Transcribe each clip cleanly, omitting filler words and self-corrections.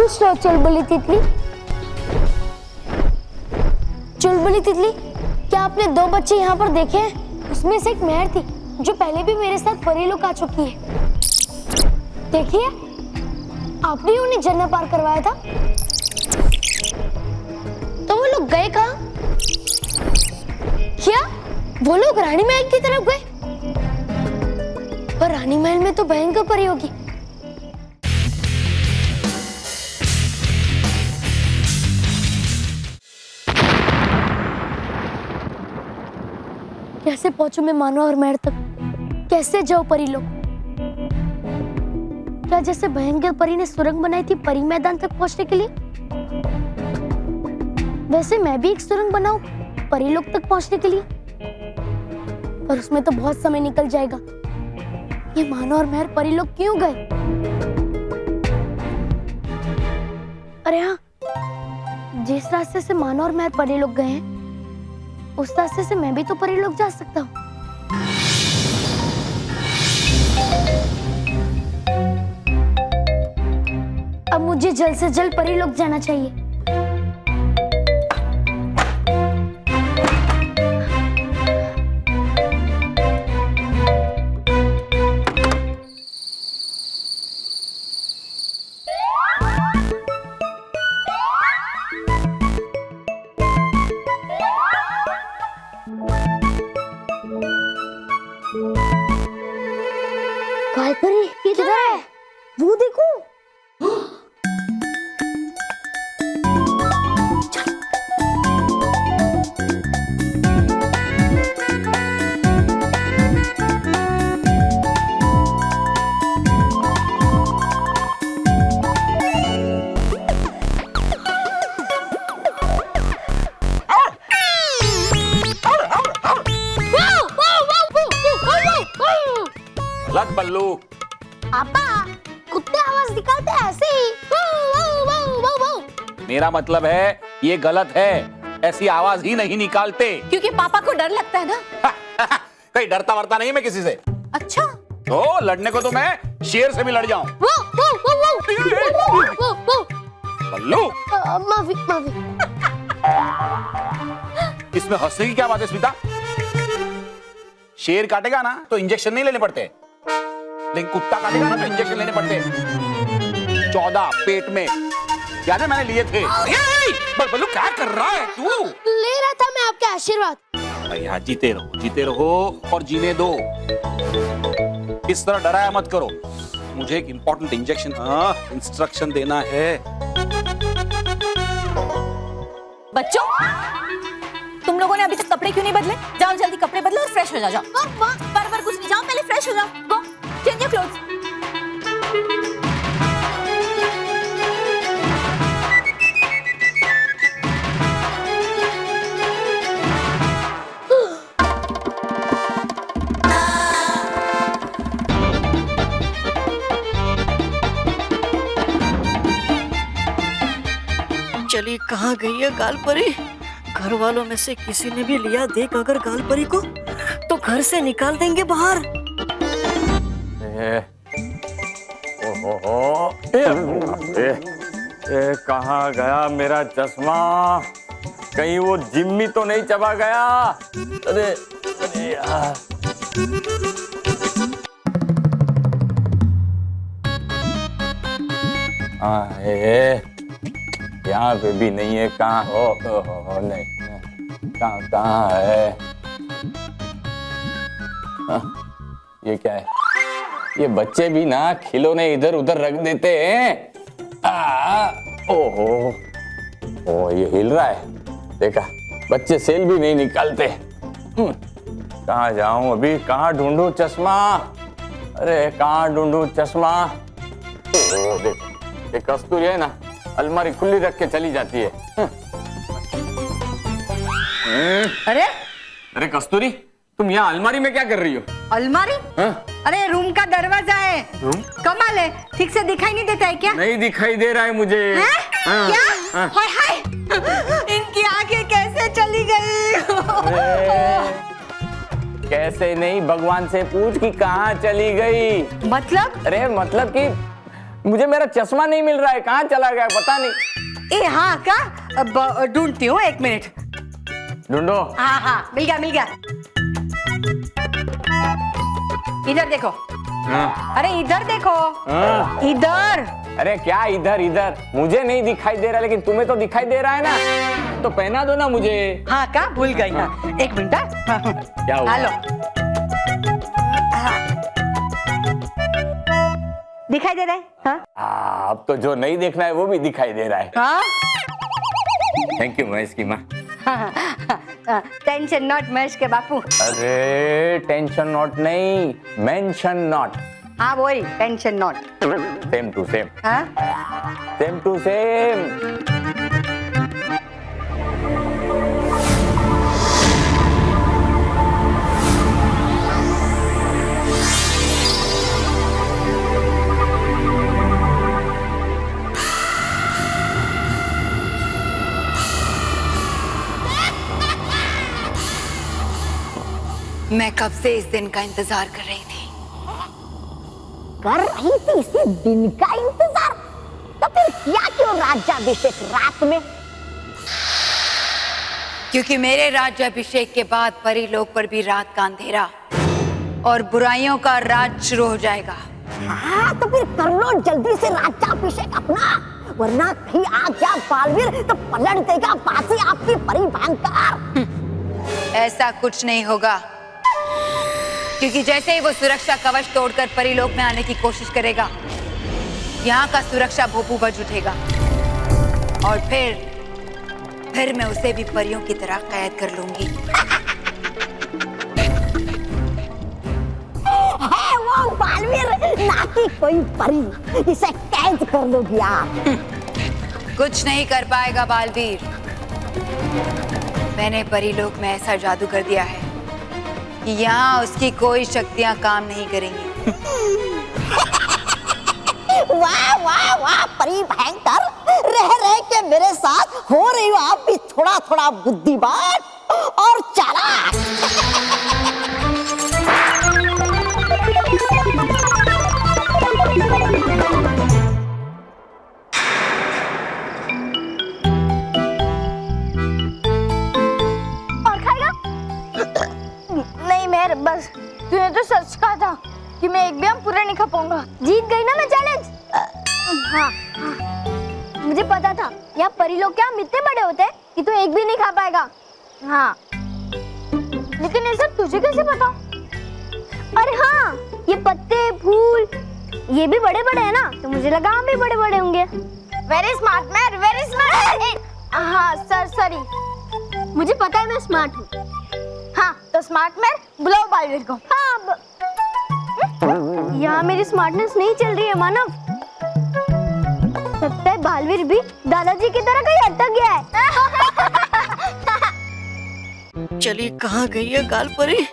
पूछ रहे हो चुलबुली तितली? चुलबुली तितली, क्या आपने 2 बच्चे यहाँ पर देखे हैं? उसमें से एक मेहर थी जो पहले भी मेरे साथ परीलोक आ चुकी है। देखिए, आपने ही उन्हें झरना पार करवाया था। तो वो लोग गए कहाँ? क्या वो लोग रानी महल की तरफ गए? पर रानी महल में तो भयंकर परी होगी। कैसे पहुंचूं मैं मानव और मेहर तक? कैसे जाऊं परीलोक? क्या जैसे भयंकर परी ने सुरंग बनाई थी परी मैदान तक पहुंचने के लिए, वैसे मैं भी एक सुरंग बनाऊं परीलोक तक पहुंचने के लिए? पर उसमें तो बहुत समय निकल जाएगा। ये मानव और मेहर परीलोक क्यों गए? अरे हाँ, जिस रास्ते से मानव और मेहर परीलोक गए हैं, उस रास्ते से मैं भी तो परीलोक जा सकता हूँ। अब मुझे जल्द से जल्द परीलोक जाना चाहिए। कालपरी किधर है? वो देखो। लत बल्लू। पापा, कुत्ते आवाज निकालते हैं ऐसे ही। वाव, वाव, वाव, वाव। मेरा मतलब है ये गलत है, ऐसी आवाज ही नहीं निकालते। क्योंकि पापा को डर लगता है ना। कहीं डरता वरता नहीं मैं किसी से। अच्छा, तो लड़ने को तो मैं शेर से भी लड़ जाऊं। बल्लू, माफी माफी। इसमें हंसने की क्या बात है स्मिता? शेर काटेगा ना तो इंजेक्शन नहीं लेने पड़ते, लेकिन कुत्ता काटेगा ना तो इंजेक्शन लेने पड़ते। 14 पेट में, याद है मैंने लिए थे। बल्लू क्या कर रहा है तू? ले रहा था मैं आपके आशीर्वाद। भैया जीते रहो और जीने दो। इस तरह डराया मत करो। मुझे एक इंपॉर्टेंट इंजेक्शन इंस्ट्रक्शन देना है। बच्चों, तुम लोगों ने अभी तक कपड़े क्यों नहीं बदले? जाओ जल्दी कपड़े बदलो और फ्रेश हो जाओ। बार-बार कुछ नहीं, जाओ पहले फ्रेश हो जाओ। गो, चेंज योर क्लोथ्स। चली कहाँ गई है गालपरी? घर वालों में से किसी ने भी लिया देख अगर गालपरी को, तो घर से निकाल देंगे बाहर। कहाँ गया मेरा चश्मा? कहीं वो जिम्मी तो नहीं चबा गया? अरे अरे यार, यहाँ पे भी नहीं है। कहाँ हो नहीं, कहाँ है? ये क्या है? ये बच्चे भी ना खिलौने इधर उधर रख देते हैं। ओहो, ओ ये हिल रहा है, देखा? बच्चे सेल भी नहीं निकालते। कहाँ जाऊं अभी? कहाँ ढूंढूं चश्मा? अरे कहाँ ढूंढूं चश्मा? देख, ये कस्तूरी है ना, अलमारी खुली रख के चली जाती है। अरे कस्तूरी, तुम यहाँ अलमारी में क्या कर रही हो? अलमारी? अरे रूम का दरवाजा है। कमाल है, ठीक से दिखाई नहीं देता है क्या? नहीं दिखाई दे रहा है मुझे। क्या? हाय हाय, इनकी आंखें कैसे चली गई? कैसे नहीं, भगवान से पूछ कि कहाँ चली गई। मतलब? अरे मतलब कि मुझे मेरा चश्मा नहीं मिल रहा है, कहाँ चला गया पता नहीं। ए हाँ का, अब ढूंढती हूँ, 1 मिनट। ढूंढो। हाँ हाँ, मिल गया मिल गया। इधर देखो। हाँ। अरे इधर देखो। हाँ। इधर। अरे क्या इधर इधर, मुझे नहीं दिखाई दे रहा, लेकिन तुम्हें तो दिखाई दे रहा है ना, तो पहना दो ना मुझे। हाँ का, भूल गई। हाँ 1 मिनट। हाँ। क्या हुआ? हेलो, दिखाई दे रहा है? हाँ अब तो जो नहीं देखना है वो भी दिखाई दे रहा है। हाँ। थैंक यू महेश की माँ। टेंशन नॉट महेश के बापू। अरे टेंशन नॉट नहीं, मेंशन नॉट। हाँ वही, tension not. Same to same. हाँ सेम टू सेम। मैं कब से इस दिन का इंतजार कर रही थी। कर रही थी इसी दिन का इंतजार, तो फिर किया क्यों राज्याभिषेक रात में? क्योंकि मेरे राज्याभिषेक के बाद परीलोक पर भी रात का अंधेरा और बुराइयों का राज शुरू हो जाएगा। हाँ तो फिर कर लो जल्दी से राज्याभिषेक अपना, वरना कहीं आ गया बालवीर तो पलट देगा बाजी आपकी परी भयंकर। ऐसा कुछ नहीं होगा, क्योंकि जैसे ही वो सुरक्षा कवच तोड़कर परीलोक में आने की कोशिश करेगा, यहाँ का सुरक्षा भोपू बज उठेगा और फिर मैं उसे भी परियों की तरह कैद कर लूंगी। है वो बालवीर ना कि कोई परी, इसे कैद कर लोगी आप। कुछ नहीं कर पाएगा बालवीर। मैंने परीलोक में ऐसा जादू कर दिया है कि यहाँ उसकी कोई शक्तियां काम नहीं करेंगी। वाह वाह वाह परी भयंकर, रह के मेरे साथ हो रही हो आप भी थोड़ा थोड़ा बुद्धिमान और चालाक। और खाएगा? नहीं मेहर, बस तूने तो सच कहा था कि मैं एक भी आम पूरा नहीं खा पाऊंगा। जीत गई ना मैं चैलेंज। हाँ, मुझे पता था यहाँ परी लोग क्या इतने बड़े होते हैं कि तू एक भी नहीं खा पाएगा। हाँ, लेकिन ये सब तुझे कैसे पता? अरे हाँ, ये पत्ते फूल ये भी बड़े बड़े हैं ना, तो मुझे लगा हम भी बड़े बड़े होंगे। Very smart man, very smart. हाँ सर, सॉरी, मुझे पता है मैं स्मार्ट हूँ। हाँ तो स्मार्ट मैन बुलाओ बालवीर को। हाँ यहाँ मेरी स्मार्टनेस नहीं चल रही है मानव। लगता है बालवीर भी दादाजी की तरह कहीं अटक गया है। चली कहाँ गई है गाल परी?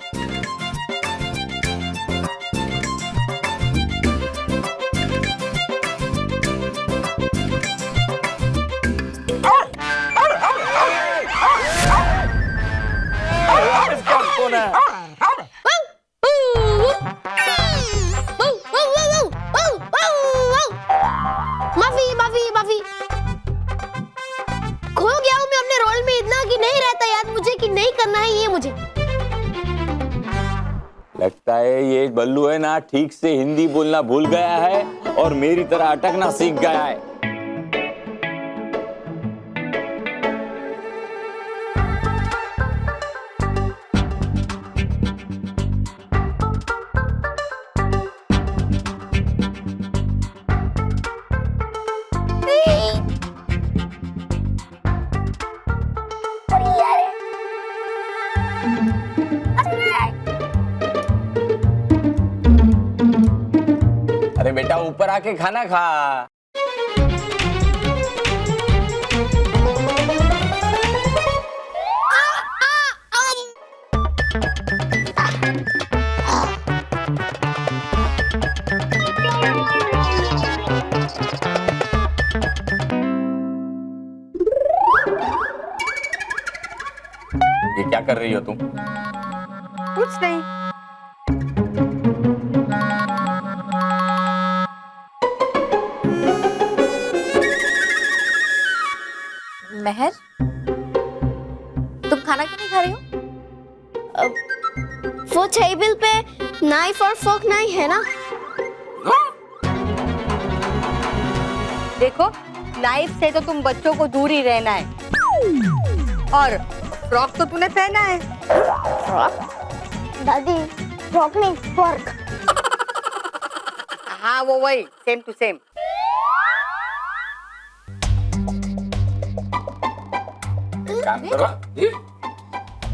माफी माफी माफी, खो गया हूँ मैं अपने रोल में इतना कि नहीं रहता याद मुझे कि नहीं करना है ये मुझे। लगता है ये बल्लू है ना, ठीक से हिंदी बोलना भूल गया है और मेरी तरह अटकना सीख गया है। अरे बेटा ऊपर आके खाना खा। ये क्या कर रही हो तुम? कुछ नहीं। मेहर, तुम खाना क्यों नहीं खा रही हो? वो टेबल पे नाइफ और फोर्क नहीं है ना? देखो, नाइफ से तो तुम बच्चों को दूर ही रहना है। और फ्रॉक तो तूने पहना है। दादी, फ्रॉक नहीं, फोर्क। हाँ, वो वही, सेम टू सेम। काम करो।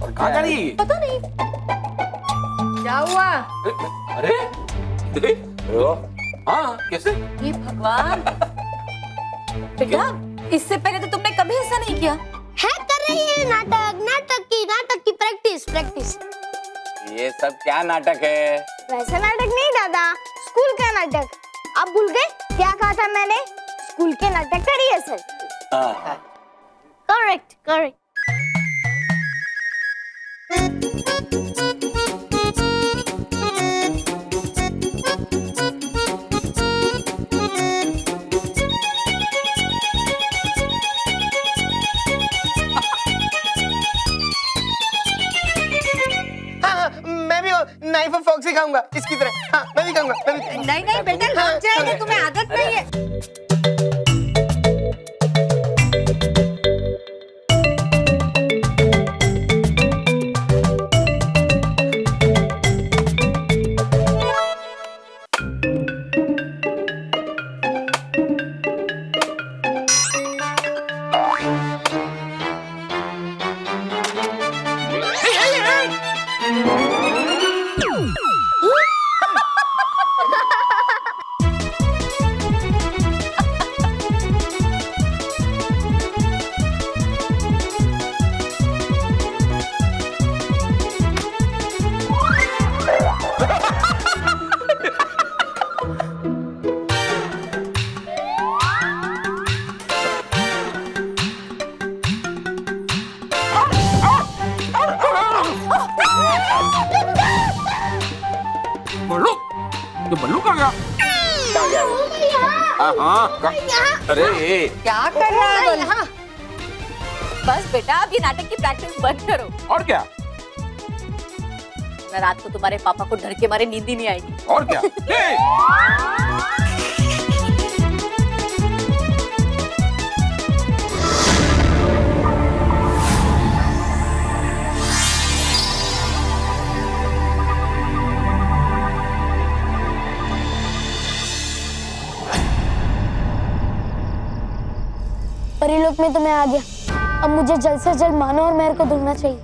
और कहाँ जा रही है? पता नहीं। क्या हुआ? अरे देख, रो। हाँ कैसे? ये भगवान। बेटा, इससे पहले तो तुमने कभी ऐसा नहीं किया। है कर रही है नाटक की प्रैक्टिस। ये सब क्या नाटक है? वैसा नाटक नहीं दादा, स्कूल का नाटक। आप भूल गए क्या कहा था मैंने? स्कूल के नाटक का रिहर्सल। हाँ। करेक्ट। मैं भी नाइफ और फोर्क से खाऊंगा इसकी तरह। हाँ, मैं भी खाऊंगा। नहीं बेटा, लग जाएगा, तुम्हें आदत नहीं है। बल्लू, ये बल्लू कहाँ गया? अरे क्या कर रहा है बल्लू? बस बेटा, अब ये नाटक की प्रैक्टिस बंद करो। और क्या? मैं रात को तुम्हारे पापा को डर के मारे नींद ही नहीं आएगी। और क्या? परिलोक में तो मैं आ गया। अब मुझे जल्द से जल्द मानो और मेहर को ढूंढना चाहिए।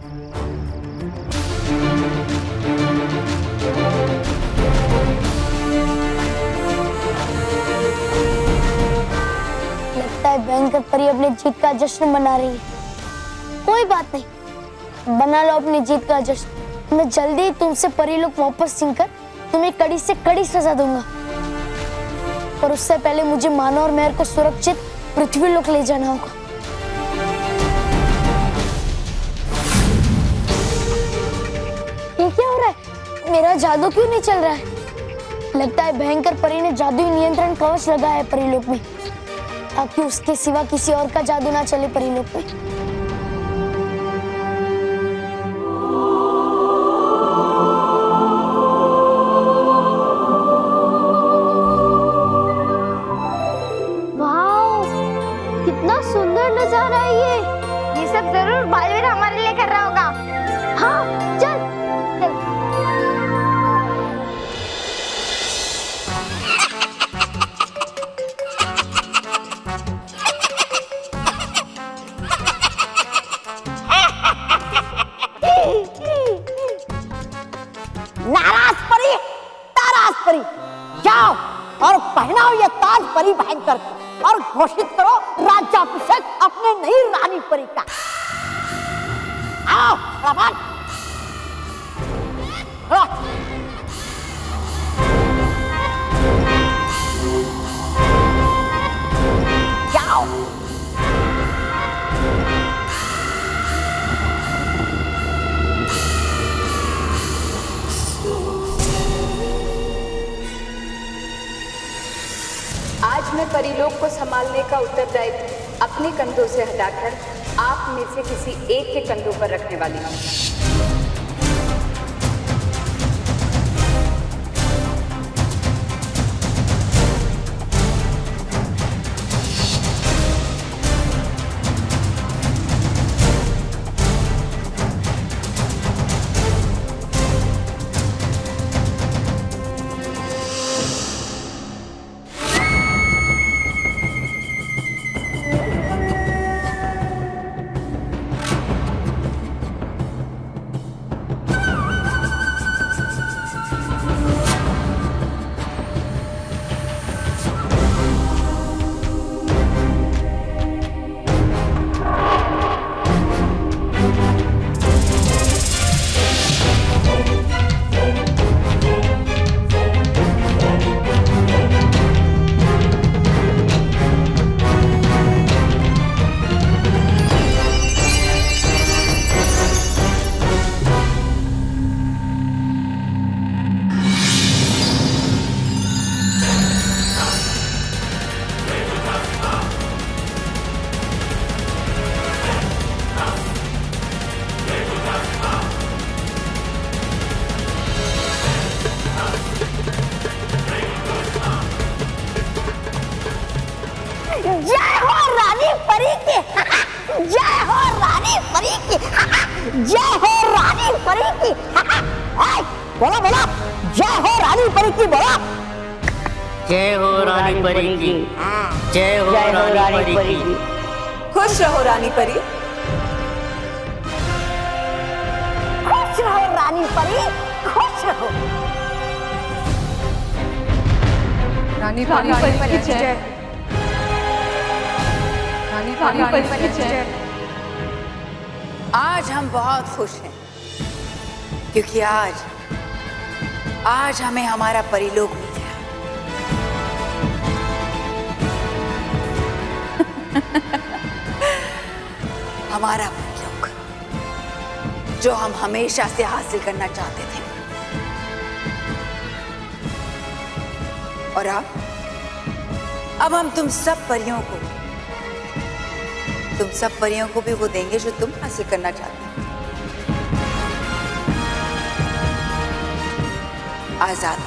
लगता है भयंकर परी अपनी जीत का जश्न मना रही है। कोई बात नहीं, बना लो अपनी जीत का जश्न। मैं जल्दी ही तुमसे परिलोक वापस छीनकर तुम्हें कड़ी से कड़ी सजा दूंगा। और उससे पहले मुझे मानो और मेहर को सुरक्षित पृथ्वीलोक ले जाना होगा। ये क्या हो रहा है? मेरा जादू क्यों नहीं चल रहा है? लगता है भयंकर परी ने जादुई नियंत्रण कवच लगाया है परिलोक में, ताकि उसके सिवा किसी और का जादू ना चले परिलोक में। कितना सुंदर नजारा है ये सब जरूर बालवीर हमारे लिए कर रहा होगा। हाँ, चल। नाराज परी, ताराज परी, जाओ और पहनाओ ये ताज परी भयंकर और घोषित करो राज्याभिषेक अपने नई रानी परी का। आओ, रावण। जाओ। आज मैं परिलोक को संभालने का उत्तरदायित्व अपने कंधों से हटाकर आप में से किसी एक के कंधों पर रखने वाली हूँ। जय हो रानी परी की, जय हो रानी परी की, जय हो रानी परी की। बोलो बोलो, जय हो रानी परी की बोलो। जय हो रानी परी की, जय हो रानी परी की। खुश रहो रानी परी। खुश रहो रानी परी, खुश रहो। रानी परी की जय। रानी परी की जय। आज हम बहुत खुश हैं क्योंकि आज हमें हमारा परिलोक मिल गया। हमारा परिलोक जो हम हमेशा से हासिल करना चाहते थे। और अब हम तुम सब परियों को भी वो देंगे जो तुम हासिल करना चाहते हो। आजाद।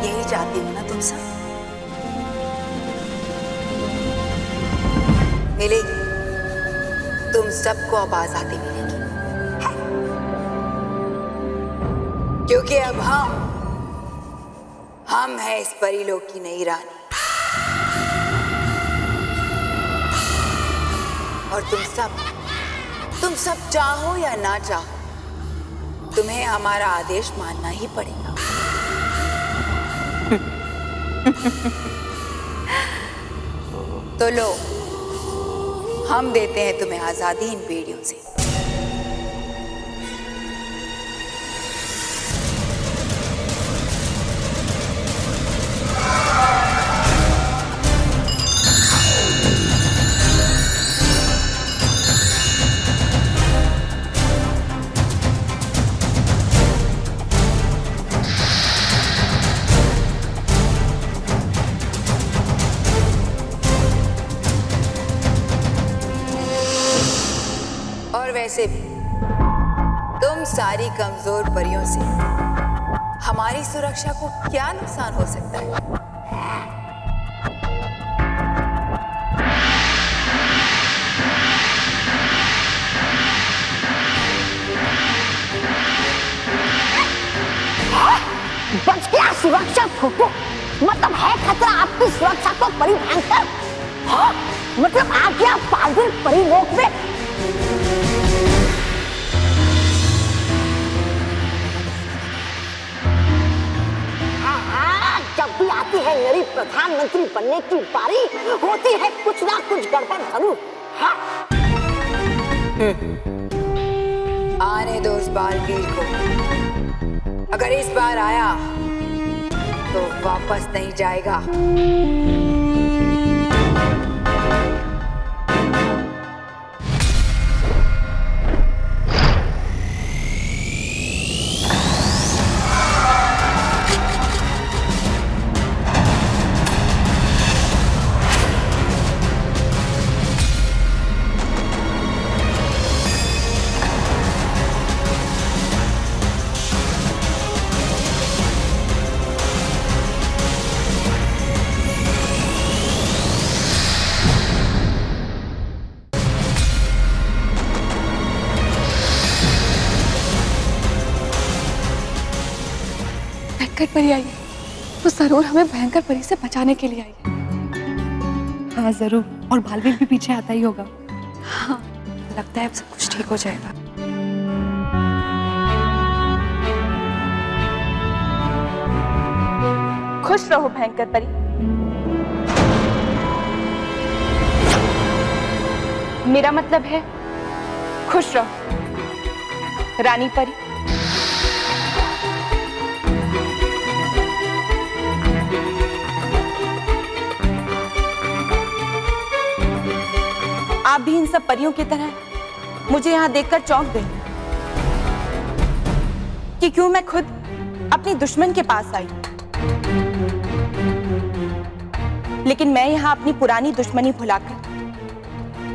यही चाहती हो ना तुम सब? मिलेगी, तुम सबको अब आजादी मिलेगी क्योंकि अब हम हैं इस परिलोक की नई रानी। और तुम सब चाहो या ना चाहो, तुम्हें हमारा आदेश मानना ही पड़ेगा। तो लो, हम देते हैं तुम्हें आजादी इन बेड़ियों से। और वैसे भी तुम सारी कमजोर परियों से हमारी सुरक्षा को क्या नुकसान हो सकता है? बच गया सुरक्षा फूको, मतलब है खतरा आपकी सुरक्षा को परी भयंकर। हाँ, मतलब आ गया पागल परिलोक में। जब भी आती है मेरी प्रधानमंत्री बनने की बारी, होती है कुछ ना कुछ गड़बड़ जरूर। हाँ? आने दो उस बालवीर को। अगर इस बार आया तो वापस नहीं जाएगा। भयंकर परी आई है, वो जरूर हमें भयंकर परी से बचाने के लिए आई है। हाँ जरूर, और बालवीर भी पीछे आता ही होगा। हाँ, लगता है अब सब कुछ ठीक हो जाएगा। खुश रहो भयंकर परी। मेरा मतलब है खुश रहो रानी परी। आप भी इन सब परियों की तरह मुझे यहां देखकर चौंक गई कि क्यों मैं खुद अपनी दुश्मन के पास आई, लेकिन मैं यहां अपनी पुरानी दुश्मनी भुलाकर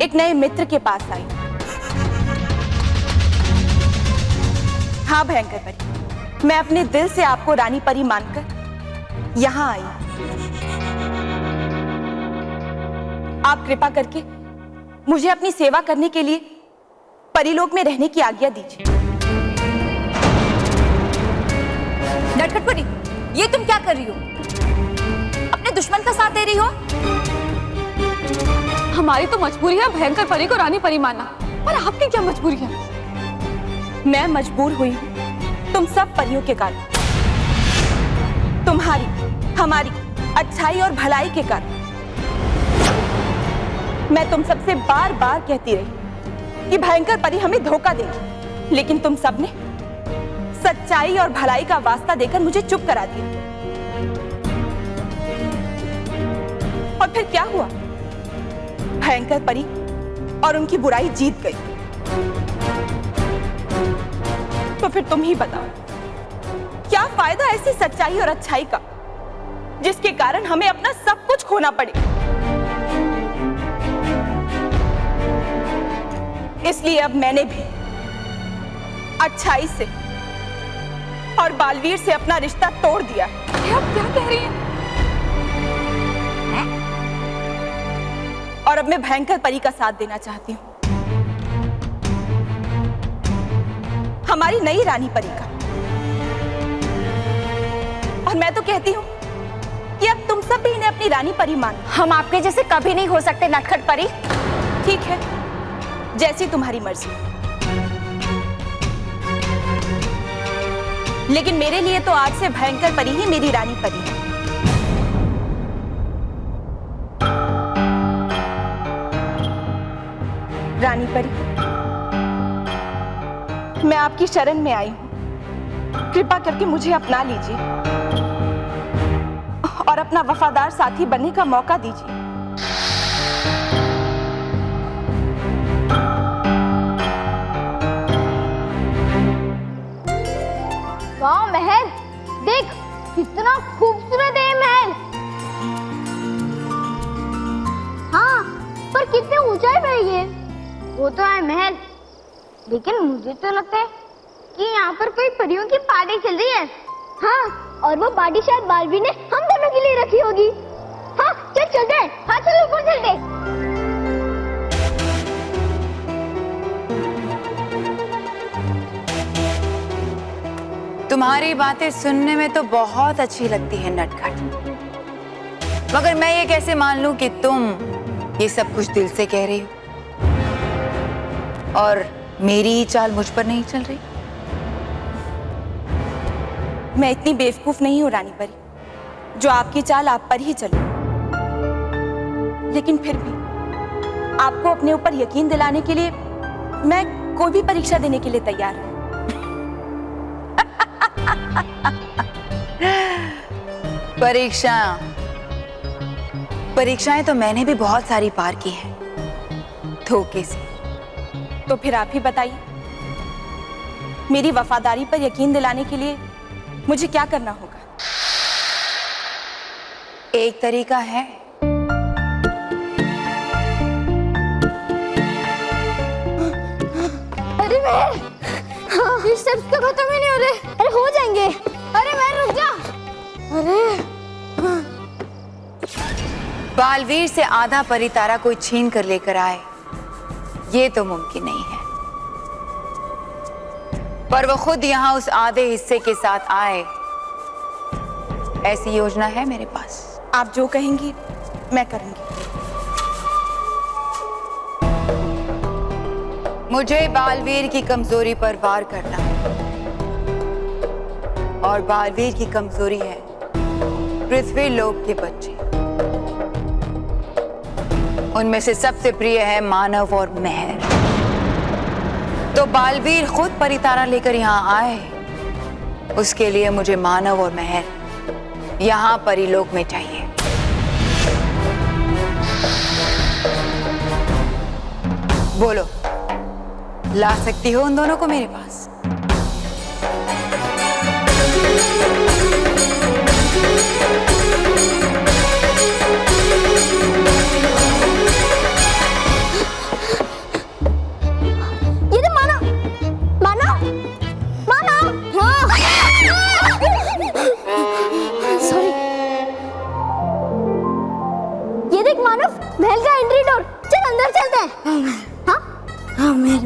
एक नए मित्र के पास आई। हाँ भयंकर परी, मैं अपने दिल से आपको रानी परी मानकर यहां आई। आप कृपा करके मुझे अपनी सेवा करने के लिए परीलोक में रहने की आज्ञा दीजिए। नटखट परी, ये तुम क्या कर रही हो? अपने दुश्मन का साथ दे रही हो? हमारी तो मजबूरी है भयंकर परी को रानी परी मानना, पर आपकी क्या मजबूरी है? मैं मजबूर हुई हूं तुम सब परियों के कारण, तुम्हारी हमारी अच्छाई और भलाई के कारण। मैं तुम सबसे बार बार कहती रही कि भयंकर परी हमें धोखा देगी, लेकिन तुम सबने सच्चाई और भलाई का वास्ता देकर मुझे चुप करा दिया। और फिर क्या हुआ? भयंकर परी और उनकी बुराई जीत गई। तो फिर तुम ही बताओ, क्या फायदा ऐसी सच्चाई और अच्छाई का जिसके कारण हमें अपना सब कुछ खोना पड़े? इसलिए अब मैंने भी अच्छाई से और बालवीर से अपना रिश्ता तोड़ दिया। आप क्या कह रही हैं? और अब मैं भयंकर परी का साथ देना चाहती हूँ, हमारी नई रानी परी का। और मैं तो कहती हूँ कि अब तुम सब भी इन्हें अपनी रानी परी मान। हम आपके जैसे कभी नहीं हो सकते नटखट परी। ठीक है, जैसी तुम्हारी मर्जी, लेकिन मेरे लिए तो आज से भयंकर परी ही मेरी रानी परी है। रानी परी, मैं आपकी शरण में आई हूं, कृपा करके मुझे अपना लीजिए और अपना वफादार साथी बनने का मौका दीजिए। वाह महल, देख कितना खूबसूरत है महल। हाँ, पर कितने ऊंचाई पे है ये? वो तो है महल, लेकिन मुझे तो लगता है कि यहाँ पर कोई परियों की पार्टी चल रही है। हाँ, और वो पार्टी शायद बालवीर ने हम दोनों के लिए रखी होगी। हाँ, चल चलते हैं। हाँ चलो ऊपर चलते। तुम्हारी बातें सुनने में तो बहुत अच्छी लगती है नटखट, मगर मैं ये कैसे मान लूं कि तुम ये सब कुछ दिल से कह रही हो और मेरी ही चाल मुझ पर नहीं चल रही? मैं इतनी बेवकूफ नहीं हूं रानी परी जो आपकी चाल आप पर ही चले, लेकिन फिर भी आपको अपने ऊपर यकीन दिलाने के लिए मैं कोई भी परीक्षा देने के लिए तैयार हूं। परीक्षाएं तो मैंने भी बहुत सारी पार की हैं, धोखे से। तो फिर आप ही बताइए, मेरी वफादारी पर यकीन दिलाने के लिए मुझे क्या करना होगा? एक तरीका है। अरे महल, ये स्टेप्स तो खत्म ही नहीं हो रहे। अरे हो जाएंगे। अरे महल रुक जा। अरे बालवीर से आधा परितारा कोई छीन कर लेकर आए, ये तो मुमकिन नहीं है, पर वो खुद यहाँ उस आधे हिस्से के साथ आए ऐसी योजना है मेरे पास। आप जो कहेंगी मैं करूंगी। मुझे बालवीर की कमजोरी पर वार करना है, और बालवीर की कमजोरी है पृथ्वी लोक के बच्चे। उनमें से सबसे प्रिय है मानव और मेहर। तो बालवीर खुद परितारा लेकर यहाँ आए, उसके लिए मुझे मानव और मेहर यहाँ परिलोक में चाहिए। बोलो, ला सकती हो उन दोनों को मेरे पास? ये तो मानव, मानव, मानव। सॉरी। ये देख मानव, महल का एंट्री डोर। चल अंदर चलते हैं। हाँ हाँ, महल।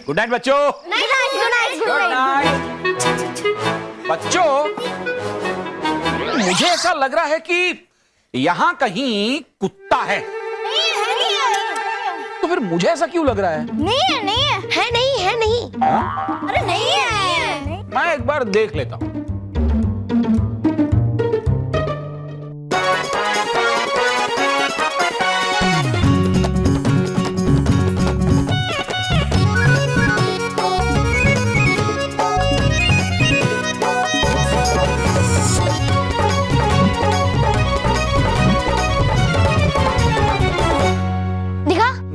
गुड नाइट बच्चों। गुड नाइट बच्चों। मुझे ऐसा लग रहा है कि यहाँ कहीं कुत्ता है। तो फिर मुझे ऐसा क्यों लग रहा है? नहीं है, नहीं है, है नहीं, है नहीं। हाँ? अरे नहीं है। मैं एक बार देख लेता हूँ।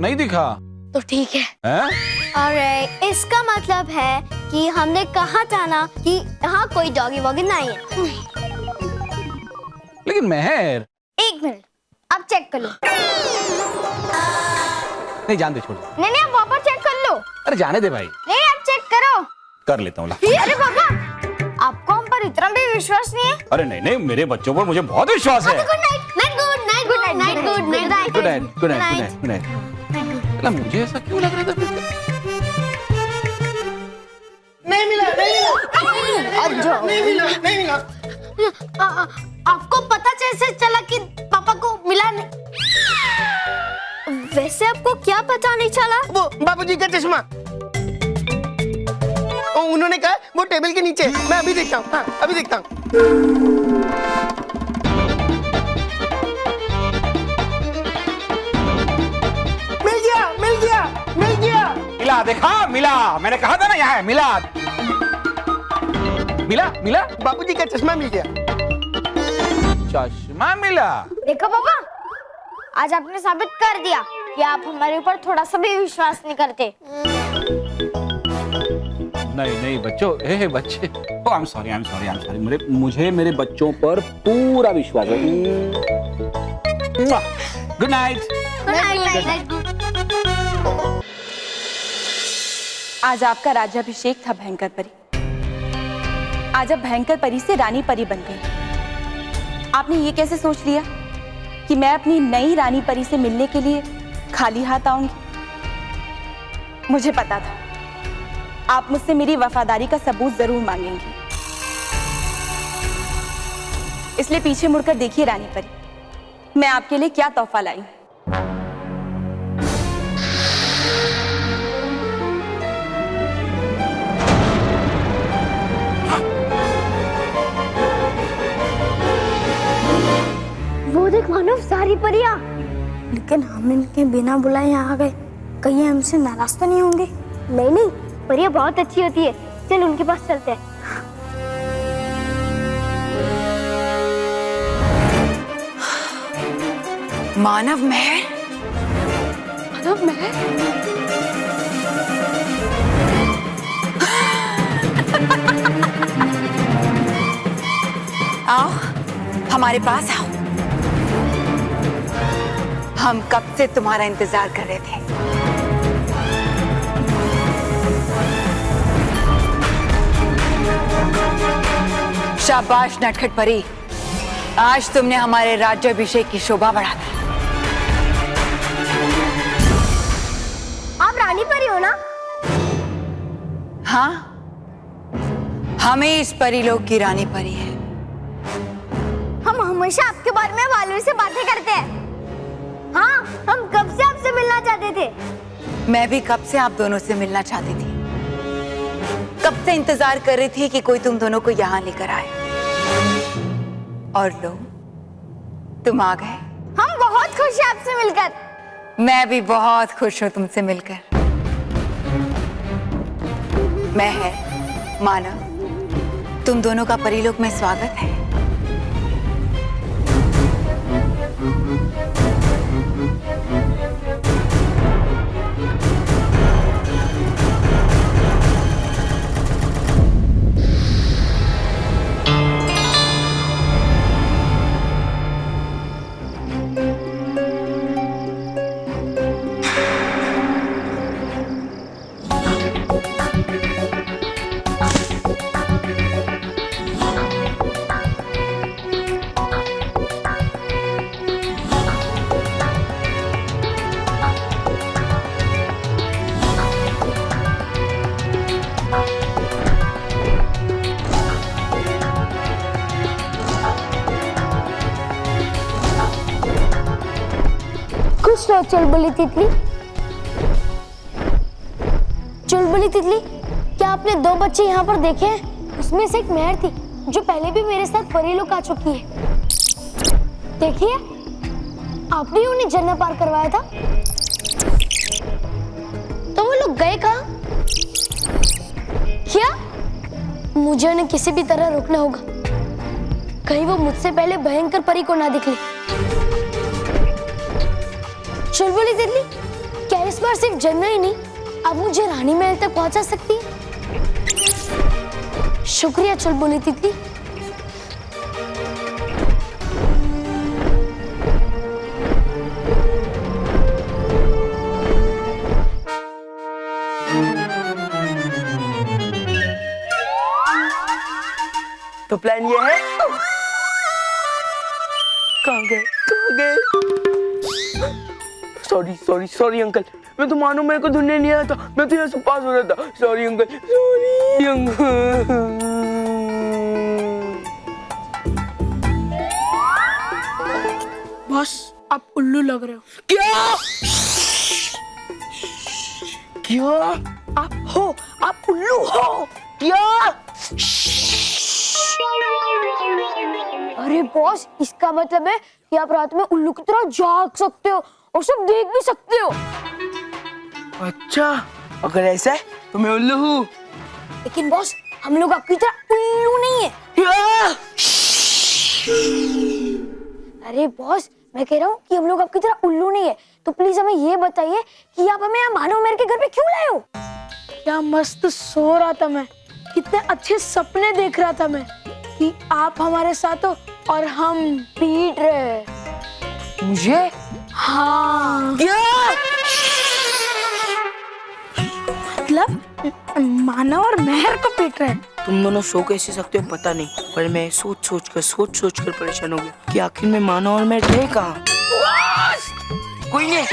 नहीं दिखा तो ठीक है। हैं? और इसका मतलब है कि हमने कहा था ना कि यहाँ कोई डॉगी वॉगी नहीं है। लेकिन मेहर। एक मिनट, अब चेक कर लो। नहीं, जान दे, छोड़ दे। नहीं नहीं, आप वापस चेक कर लो। अरे जाने दे भाई। नहीं, आप चेक करो। कर लेता हूँ। अरे पापा, आपको हम पर इतना भी विश्वास नहीं है? अरे नहीं नहीं, मेरे बच्चों पर मुझे बहुत विश्वास है। Good night, good night, good night, good night, good night, good night, good night. मुझे ऐसा क्यों लग रहा था? नहीं मिला, नहीं मिला। आपको पता कैसे चला कि पापा को मिला नहीं? वैसे आपको क्या पता नहीं चला? वो बाबूजी का चश्मा। उन्होंने कहा वो टेबल के नीचे। मैं अभी देखता हूँ। हाँ, अभी देखता हूँ। मिला, देखा, मिला। मैंने कहा था ना यहाँ है। मिला मिला मिला। बाबूजी का चश्मा मिल गया। चश्मा मिला। देखो पापा, आज आपने साबित कर दिया कि आप हमारे ऊपर थोड़ा सा भी विश्वास नहीं करते। नहीं नहीं बच्चों, हे बच्चे। I am sorry. मुझे मेरे बच्चों पर पूरा विश्वास है। Good night. आज आपका राज्याभिषेक था भयंकर परी। आज आप भयंकर परी से रानी परी बन गई। आपने ये कैसे सोच लिया कि मैं अपनी नई रानी परी से मिलने के लिए खाली हाथ आऊंगी? मुझे पता था आप मुझसे मेरी वफादारी का सबूत जरूर मांगेंगी, इसलिए पीछे मुड़कर देखिए रानी परी, मैं आपके लिए क्या तोहफा लाई हूं। वो देख मानव, सारी परियां। लेकिन हम इनके बिना बुलाए यहाँ आ गए, कहीं हमसे नाराज तो नहीं होंगे? नहीं नहीं, परियां बहुत अच्छी होती है। चल उनके पास चलते हैं। मानव महल। मानव महल? आओ, हमारे पास आओ। हम कब से तुम्हारा इंतजार कर रहे थे। शाबाश नटखट परी, आज तुमने हमारे राज्याभिषेक की शोभा बढ़ा दी। आप रानी परी हो ना? हाँ, हमें इस परीलोक की रानी परी है। हम हमेशा आपके बारे में वालवी से बातें करते हैं। हाँ, हम कब से आपसे मिलना चाहते थे। मैं भी कब से आप दोनों से मिलना चाहती थी, कब से इंतजार कर रही थी कि कोई तुम दोनों को यहाँ लेकर आए। और लो, तुम आ गए। हम बहुत खुश हैं आपसे मिलकर। मैं भी बहुत खुश हूँ तुमसे मिलकर। मैं है मानव, तुम दोनों का परीलोक में स्वागत है। खुश रहो चुलबुली तितली। चुलबुली तितली, क्या आपने दो बच्चे यहाँ पर देखे हैं? उसमें से एक मेहर थी जो पहले भी मेरे साथ परीलोक आ चुकी है। देखिए, आपने उन्हें जन्नत पार करवाया था। तो वो लोग गए कहाँ? क्या? मुझे उन्हें किसी भी तरह रोकना होगा, कहीं वो मुझसे पहले भयंकर परी को ना दिख ले। चुलबुली तितली, क्या इस बार सिर्फ जन्नत ही नहीं, अब मुझे रानी महल तक पहुंचा सकती है? शुक्रिया चुलबुली तितली। तो प्लान ये है। कहाँ गए? सॉरी अंकल, मैं तो मानो मेरे को ढूंढने नहीं आया था, मैं तो यहाँ से पास हो रहा था। Sorry uncle. बॉस, आप उल्लू लग रहे हो। क्या? आप उल्लू हो। क्या? अरे बॉस, इसका मतलब है कि आप रात में उल्लू की तरह जाग सकते हो और सब देख भी सकते हो। अच्छा, अगर ऐसा है तो मैं उल्लू हूँ। लेकिन बॉस, हम लोग आपकी तरह उल्लू नहीं है। क्या? अरे बॉस, मैं कह रहा हूँ कि हम लोग आपकी तरह उल्लू नहीं है। तो प्लीज हमें ये बताइए कि आप हमें यहाँ मानव मेहर के घर पे क्यों लाए हो? क्या मस्त सो रहा था मैं, कितने अच्छे सपने देख रहा था मैं कि आप हमारे साथ हो और हम पीट रहे हैं। मुझे? हाँ, क्या? मतलब मानव और मेहर को पीट रहे हैं। तुम दोनों सो कैसे सकते हो पता नहीं, पर मैं सोच सोच कर परेशान हो गया कि आखिर में मानव और मैं गए कहाँ। कोई नहीं।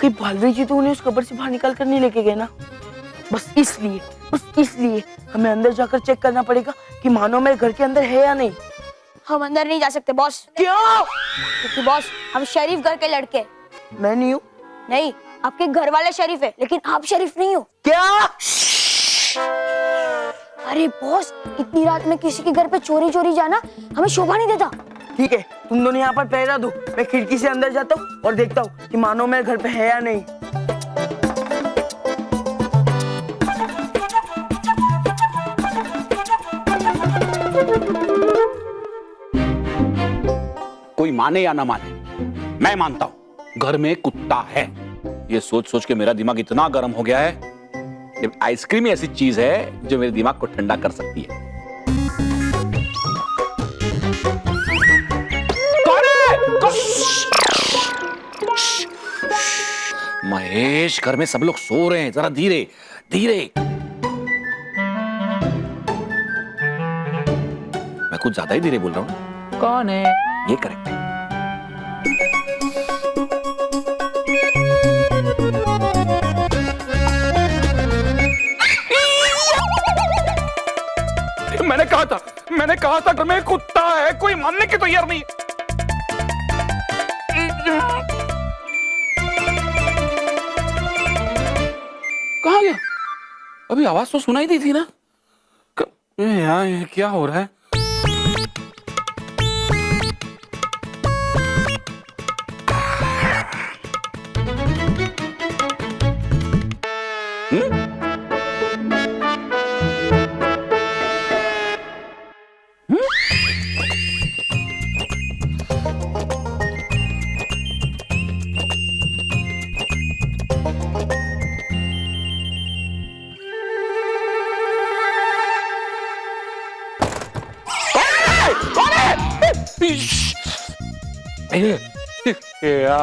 कि भालवी जी तो उन्हें उस कब्र से बाहर निकाल कर नहीं लेके गए ना। बस इसलिए हमें अंदर जाकर चेक करना पड़ेगा कि मानव मेरे घर के अंदर है या नहीं। हम अंदर नहीं जा सकते बॉस। क्यों? क्योंकि बॉस, हम शरीफ घर के लड़के। मैं नहीं हूँ। नहीं, आपके घर वाले शरीफ है, लेकिन आप शरीफ नहीं हो। क्या? अरे बॉस, इतनी रात में किसी के घर पे चोरी जाना हमें शोभा नहीं देता। ठीक है, तुम दोनों यहाँ पर पहरा दो, मैं खिड़की से अंदर जाता हूँ और देखता हूँ कि मानव मेरे घर पे है या नहीं। कोई माने या ना माने, मैं मानता हूं घर में कुत्ता है। ये सोच सोच के मेरा दिमाग इतना गर्म हो गया है कि आइसक्रीम ही ऐसी चीज है जो मेरे दिमाग को ठंडा कर सकती है। महेश, घर में सब लोग सो रहे हैं, जरा धीरे धीरे। मैं कुछ ज्यादा ही धीरे बोल रहा हूँ। कौन है ये? करेक्ट है। मैंने कहा था घर में कुत्ता है, कोई मानने की तैयार नहीं। कहाँ गया? अभी आवाज तो सुनाई दी थी ना। यार ये क्या हो रहा है?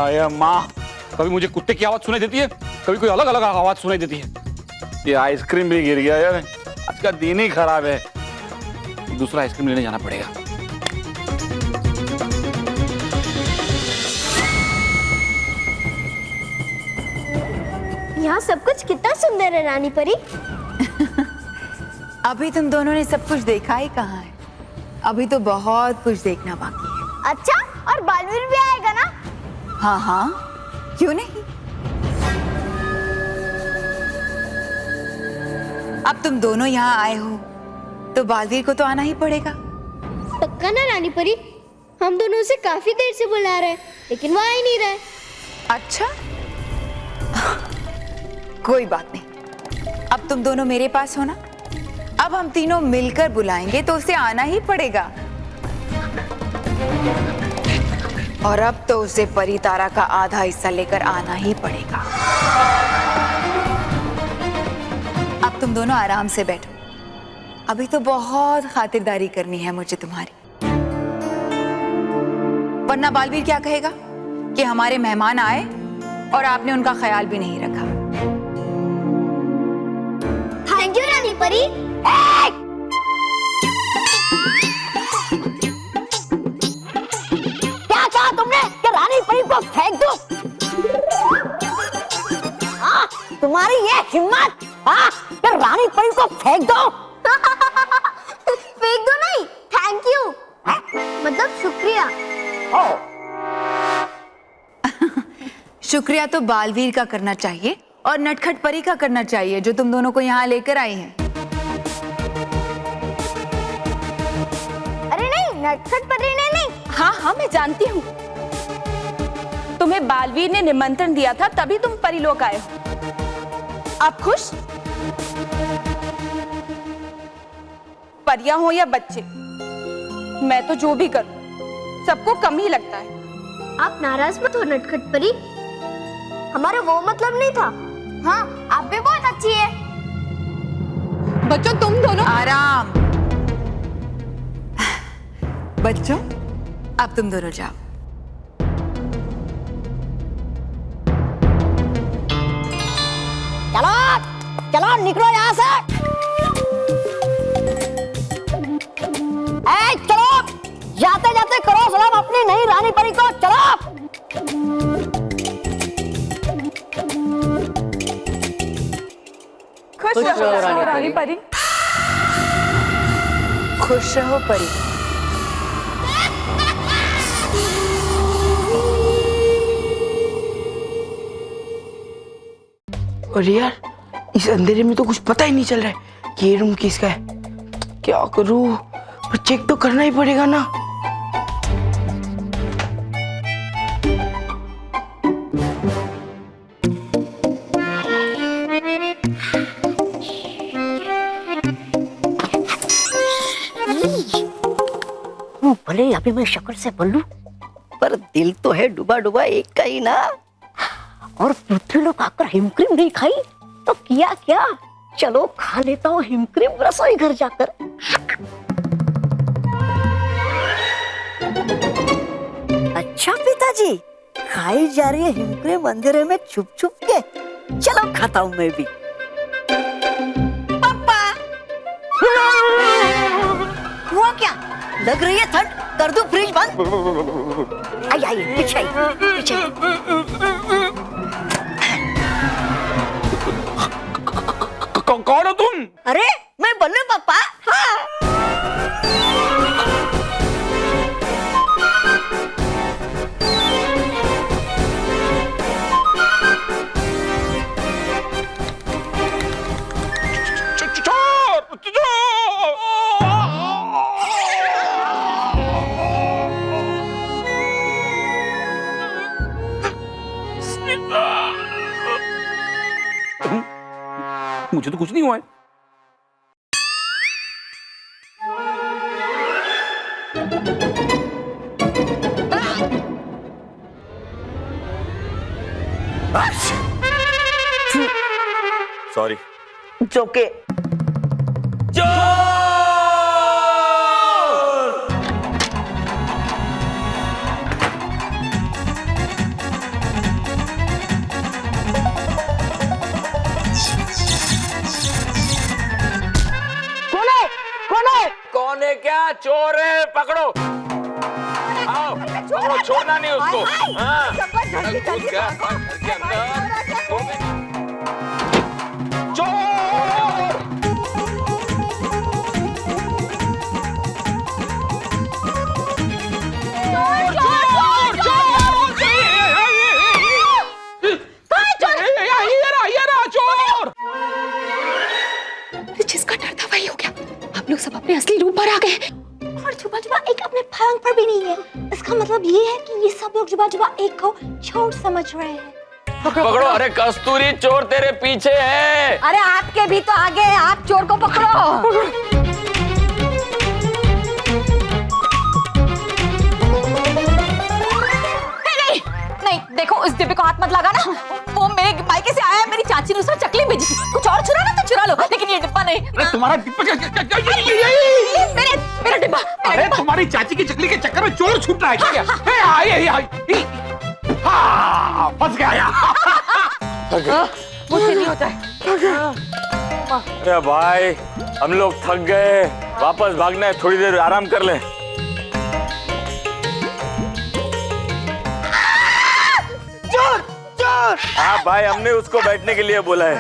या माँ, कभी मुझे कुत्ते की आवाज सुनाई देती है, कभी कोई अलग अलग आवाज सुनाई देती है। ये आइसक्रीम भी गिर गया यार, आज का दिन ही खराब है। दूसरा आइसक्रीम लेने जाना पड़ेगा। यहाँ सब कुछ कितना सुंदर है रानी परी। अभी तुम दोनों ने सब कुछ देखा ही कहाँ है, अभी तो बहुत कुछ देखना बाकी है। अच्छा, और बालवीर भी आएगा ना? हाँ हाँ, क्यों नहीं। अब तुम दोनों यहाँ आए हो तो बालवीर को तो आना ही पड़ेगा। पक्का ना रानी परी? हम दोनों से काफी देर से बुला रहे हैं, लेकिन वो आ ही नहीं रहे। अच्छा कोई बात नहीं, अब तुम दोनों मेरे पास हो ना, अब हम तीनों मिलकर बुलाएंगे तो उसे आना ही पड़ेगा। और अब तो उसे परी तारा का आधा हिस्सा लेकर आना ही पड़ेगा। अब तुम दोनों आराम से बैठो, अभी तो बहुत खातिरदारी करनी है मुझे तुम्हारी, वरना बालवीर क्या कहेगा कि हमारे मेहमान आए और आपने उनका ख्याल भी नहीं रखा। थैंक यू रानी परी। क्या कहा तुमने कि रानी परी को फेंक दो? तुम्हारी ये हिम्मत कि रानी परी को फेंक दो? फेंक दो नहीं, थैंक यू मतलब शुक्रिया। शुक्रिया तो बालवीर का करना चाहिए और नटखट परी का करना चाहिए, जो तुम दोनों को यहाँ लेकर आई हैं। अरे नहीं, नटखट परी ने नहीं। हाँ हाँ, मैं जानती हूँ, तुम्हें बालवीर ने निमंत्रण दिया था तभी तुम परीलोक आए हो। आप खुश? परियां हो या बच्चे, मैं तो जो भी करूं सबको कम ही लगता है। आप नाराज मत हो नटखट परी, हमारा वो मतलब नहीं था। हाँ, आप भी बहुत अच्छी है। बच्चों तुम दोनों आराम। बच्चों अब तुम दोनों जाओ। चलो चलो निकलो यहाँ से। चलो जाते जाते करो सलाम अपनी नई रानी परी को। चलो खुश रहो रानी परी। खुश रहो परी। और यार, इस अंधेरे में तो कुछ पता ही नहीं चल रहा है कि ये रूम किसका है। क्या करूं? पर चेक तो करना ही पड़ेगा ना। भले अभी मैं शक्ल से बोलूं, पर दिल तो है डूबा डूबा एक का ही ना। और पृथ्वी लोग आकर हिमक्रीम नहीं खाई तो किया क्या? चलो खा लेता हूँ हिमक्रीम रसोई घर जाकर। अच्छा पिताजी, खाई जा रही है हिमकरे मंदिर में छुप छुप के। चलो खाता हूँ मैं भी। पापा हुआ क्या? लग रही है ठंड, कर दूं फ्रिज बंद? आइए पीछे पीछे। कौन हो तुम? अरे मैं बल्लू पापा। हाँ। मुझे तो कुछ नहीं हुआ है। सॉरी। जोके कौन है? क्या चोर है? पकड़ो, आओ पकड़ो, छोड़ना नहीं उसको। हाँ, घुस गया घर के अंदर। चोर! जिसका डर था वही हो गया। आप लोग सब अपने असली रूप पर आ गए। और जुबा जुबा एक अपने पलंग पर भी नहीं है। इसका मतलब ये है कि ये सब लोग जुबा जुबा एक को चोर समझ रहे हैं। पकड़ो। अरे कस्तूरी, चोर तेरे पीछे है। अरे आपके भी तो आगे है, आप चोर को पकड़ो। नहीं देखो, इस डिब्बे को हाथ मत लगा ना। वो मेरे मायके से आया है, मेरी चाची ने उसमें चकली भेजी थी। कुछ और चुराना तो चुरा लो, लेकिन ये डिब्बा नहीं। अरे तुम्हारा डिब्बा मेरा डिब्बा। अरे तुम्हारी चाची की चकली के चक्कर में चोर छूट रहा है क्या? फंस गया। मुझसे नहीं होता है। अरे भाई, हम लोग थक गए, वापस भागना है, थोड़ी देर आराम कर ले। चोर चोर। हाँ भाई, हमने उसको बैठने के लिए बोला है।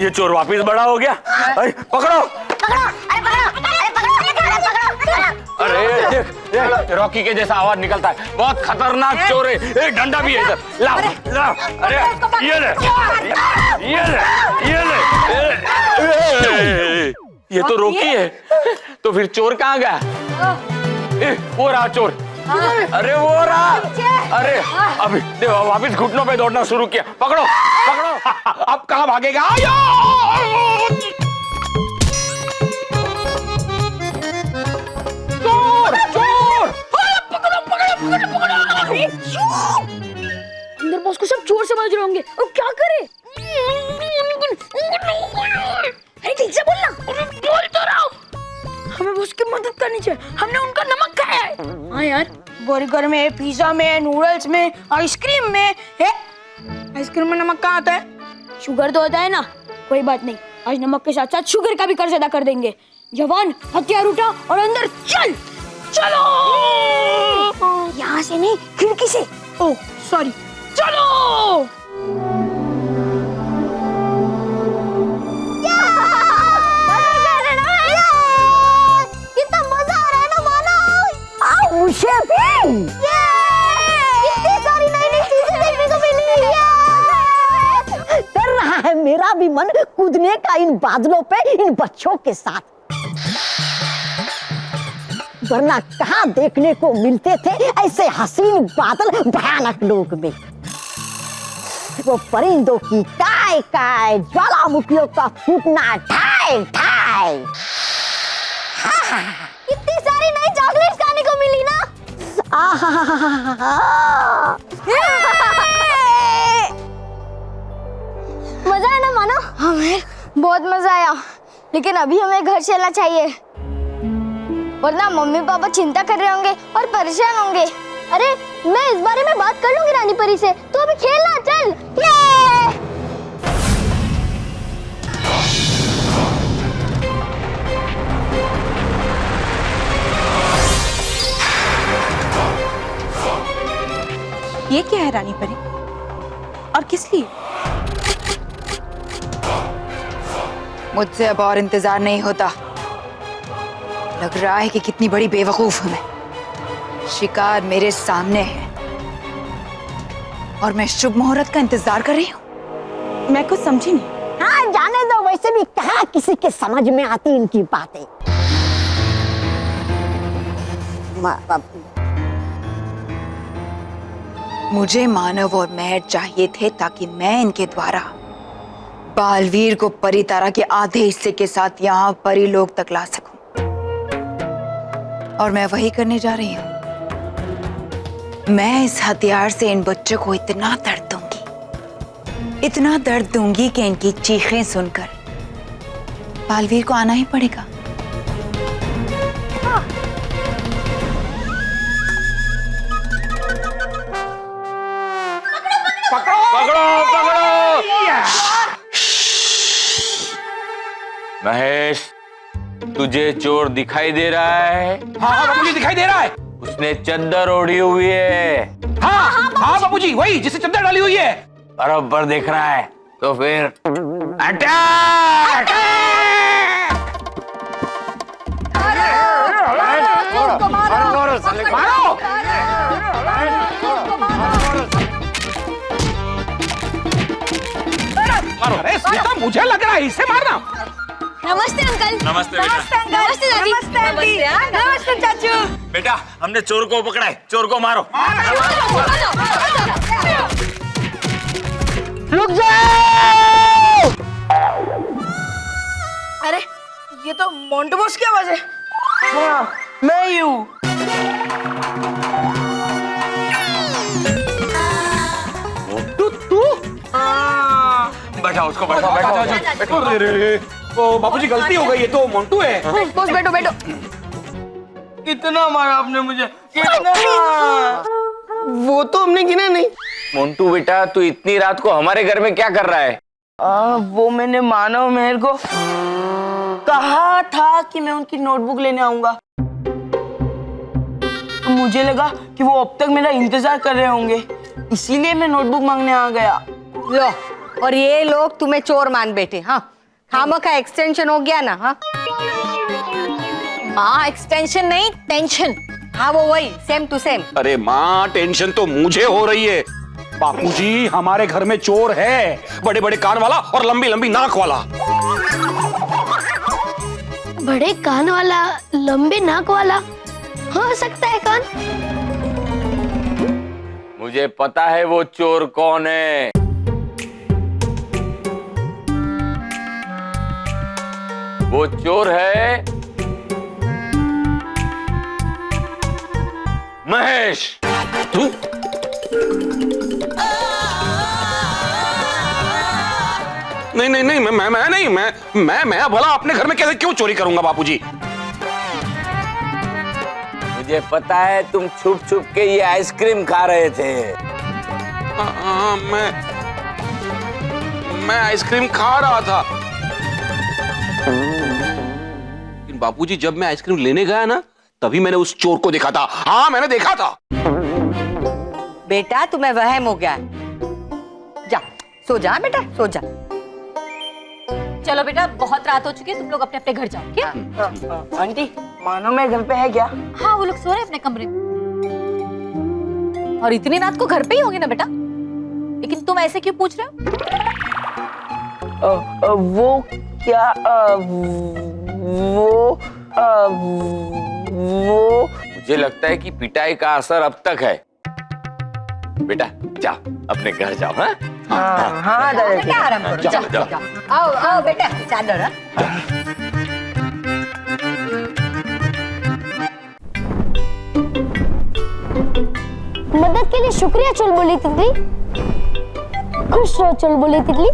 ये चोर वापिस बड़ा हो गया। अरे पकड़ो। अरे रॉकी के जैसा आवाज निकलता है, बहुत खतरनाक चोर है। एक डंडा भी है इधर, लाओ लाओ। अरे ये ले, ये ले, ये ले। ये तो रॉकी है, तो फिर चोर कहाँ गया? वो रहा चोर। अरे वो रहा। अरे अभी देखो, वापिस घुटनों पे दौड़ना शुरू किया। पकड़ो पकड़ो। अब कहाँ भागेगा? चोर चोर! अंदर बॉस को सब चोर समझ रहे होंगे। और क्या करे? अरे ठीक से बोलना। बोल तो रहा हूँ। हमें बॉस की मदद करनी चाहिए। हमने उनका नमक खाया है। हाँ यार, बर्गर में, पिज्जा में, नूडल्स में, आइसक्रीम में है। आइसक्रीम में नमक कहाँ आता है? शुगर तो होता है ना। कोई बात नहीं, आज नमक के साथ साथ शुगर का भी कर्ज अदा कर देंगे। जवान, हथियार उठा और अंदर चल। चलो। यहाँ से नहीं, खिड़की से। ओह सॉरी, चलो। कितना मजा आ रहा है ना मानो। मुझे भी। कितनी सारी नई चीजें देखने को मिली है। कर रहा है मेरा भी मन कूदने का इन बादलों पे, इन बच्चों के साथ। वरना कहाँ देखने को मिलते थे ऐसे हसीन बादल भयानक लोक में। वो परिंदों की काय काय, ज्वालामुखियों का फूटना ठाय ठाय। कितनी सारी नई चॉकलेट्स खाने को मिली ना। मजा आया ना मानो? हमें बहुत मजा आया, लेकिन अभी हमें घर चलना चाहिए। वरना मम्मी पापा चिंता कर रहे होंगे और परेशान होंगे। अरे मैं इस बारे में बात कर लूंगी रानी परी से, तू अभी खेलना चल। ये क्या है रानी परी, और किस लिए? मुझसे अब और इंतजार नहीं होता। लग रहा है कि कितनी बड़ी बेवकूफ हूं मैं। शिकार मेरे सामने है और मैं शुभ मुहूर्त का इंतजार कर रही हूँ। मैं कुछ समझी नहीं। हाँ जाने दो, वैसे भी कहाँ किसी के समझ में आती इनकी बातें। मुझे मानव और मेहर चाहिए थे ताकि मैं इनके द्वारा बालवीर को परितारा के आधे हिस्से के साथ यहाँ परिलोक तक ला सकूं। और मैं वही करने जा रही हूं। मैं इस हथियार से इन बच्चों को इतना दर्द दूंगी कि इनकी चीखें सुनकर बालवीर को आना ही पड़ेगा। महेश, तुझे चोर दिखाई दे रहा है? हाँ बाबूजी दिखाई दे रहा है। उसने चद्दर ओढ़ी हुई है। हाँ बाबूजी, वही जिसे चद्दर डाली हुई है। बराबर देख रहा है। तो फिर अटैक! मारो! अरे सीता, मुझे लग रहा है इसे मारना। नमस्ते अंकल। नमस्ते बेटा। नमस्ते दादी। नमस्ते चाचू। बेटा, हमने चोर को पकड़ा है, चोर को मारो। रुक जाओ! अरे ये तो मोंटू बॉस की आवाज है। हाँ, मैं ही हूँ। बैठा उसको, बैठो। ओ बाबूजी, गलती हो गई, ये तो मोंटू है। बॉस बैठो बैठो। कितना मारा आपने मुझे, कितना? वो तो हमने गिना नहीं। मोंटू बेटा, तू इतनी रात को हमारे घर में क्या कर रहा है? वो मैंने मानव मेहर को कहा था कि मैं उनकी नोटबुक लेने आऊंगा। तो मुझे लगा कि वो अब तक मेरा इंतजार कर रहे होंगे, इसीलिए मैं नोटबुक मांगने आ गया। लो, और ये लोग तुम्हें चोर मान बैठे। हाँ, खामा का एक्सटेंशन हो गया ना। हाँ हाँ, एक्सटेंशन नहीं, टेंशन। हाँ वो वही, सेम टू सेम। अरे माँ, टेंशन तो मुझे हो रही है। बापूजी, हमारे घर में चोर है, बड़े बड़े कान वाला और लंबी लंबी नाक वाला। बड़े कान वाला, लंबे नाक वाला, हो सकता है कान। मुझे पता है वो चोर कौन है। वो चोर है महेश। तू? नहीं, मैं भला अपने घर में कैसे क्यों चोरी करूंगा बापूजी? मुझे पता है तुम छुप छुप के ये आइसक्रीम खा रहे थे। मैं आइसक्रीम खा रहा था, लेकिन बापूजी जब मैं आइसक्रीम लेने गया ना, तभी मैंने उस चोर को देखा था। हाँ, मैंने देखा था। बेटा तुम्हें वहम हो गया है। जा सो जा बेटा, सो जा। चलो बेटा, बहुत रात हो चुकी है, तुम लोग अपने अपने घर जाओ। क्या? आंटी, मानो मैं घर पे है क्या? हाँ, वो लोग सो रहे हैं अपने कमरे में। और इतनी रात को घर पे ही होंगे ना बेटा, लेकिन तुम ऐसे क्यों पूछ रहे हो? वो क्या? वो मुझे लगता है कि पिटाई का असर अब तक है। बेटा जाओ, अपने घर जाओ। हाँ बेटा आराम करो, जाओ, जाओ, जाओ। आओ बेटा, चादर। हाँ? मदद के लिए शुक्रिया चुलबुली तितली। खुश रहो चुलबुली तितली।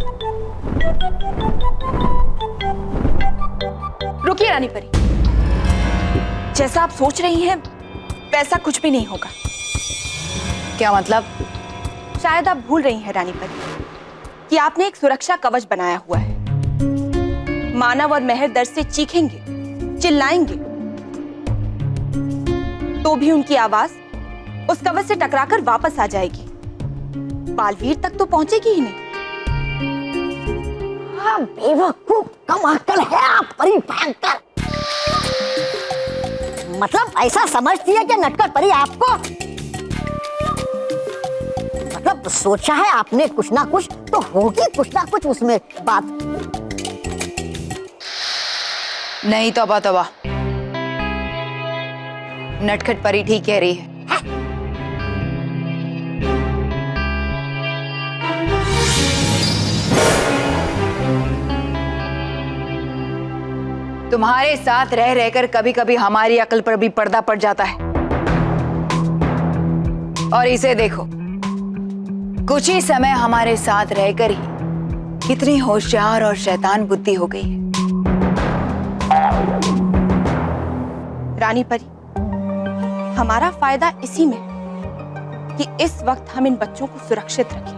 रुकिए रानी परी, जैसा आप सोच रही हैं वैसा कुछ भी नहीं होगा। क्या मतलब? शायद आप भूल रही हैं रानी परी कि आपने एक सुरक्षा कवच बनाया हुआ है। मानव और महर दर्द से चीखेंगे, चिल्लाएंगे, तो भी उनकी आवाज उस कवच से टकराकर वापस आ जाएगी, बालवीर तक तो पहुंचेगी ही नहीं। हाँ, बेवकूफ, कम अक्ल है आप परी भयंकर। मतलब ऐसा समझती है कि नटखट परी आपको, मतलब सोचा है आपने कुछ ना कुछ तो होगी कुछ ना कुछ उसमें बात। नहीं तौबा तौबा, नटखट परी ठीक कह रही है। तुम्हारे साथ रह रहकर कभी कभी हमारी अकल पर भी पर्दा पड़ जाता है। और इसे देखो, कुछ ही समय हमारे साथ रहकर ही कितनी होशियार और शैतान बुद्धि हो गई है। रानी परी, हमारा फायदा इसी में है कि इस वक्त हम इन बच्चों को सुरक्षित रखें,